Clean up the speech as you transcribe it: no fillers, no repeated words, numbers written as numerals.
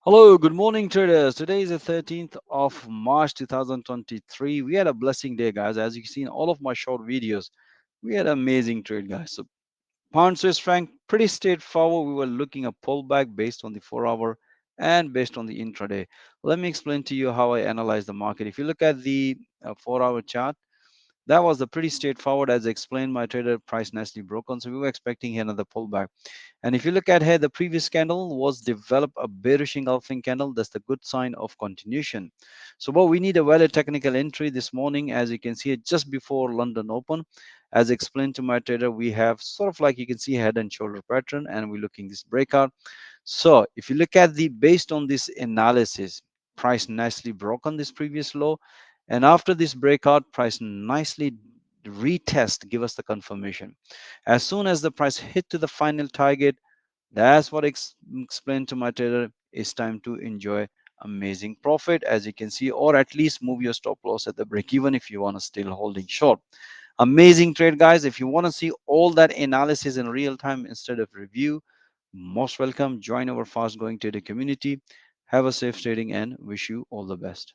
Hello, good morning, traders. Today is the 13th of March 2023. We had a blessing day, guys. As you can see in all of my short videos, we had amazing trade, guys. So, pound Swiss franc, pretty straightforward. We were looking a pullback based on the 4 hour and based on the intraday. Let me explain to you how I analyze the market. If you look at the 4 hour chart, that was the pretty straightforward. As I explained, my trader price nicely broken, so we were expecting here another pullback. And if you look at here, the previous candle was develop a bearish engulfing candle. That's the good sign of continuation. So what we need a valid technical entry this morning, as you can see it just before London open. As explained to my trader, we have sort of like you can see head and shoulder pattern, and we're looking this breakout. So if you look at the based on this analysis, price nicely broke on this previous low, and after this breakout, price nicely retest, give us the confirmation. As soon as the price hit to the final target, that's what explained to my trader. It's time to enjoy amazing profit, as you can see, or at least move your stop loss at the break even if you want to still holding short. Amazing trade, guys. If you want to see all that analysis in real time instead of review, most welcome. Join our fast growing trader community. Have a safe trading and wish you all the best.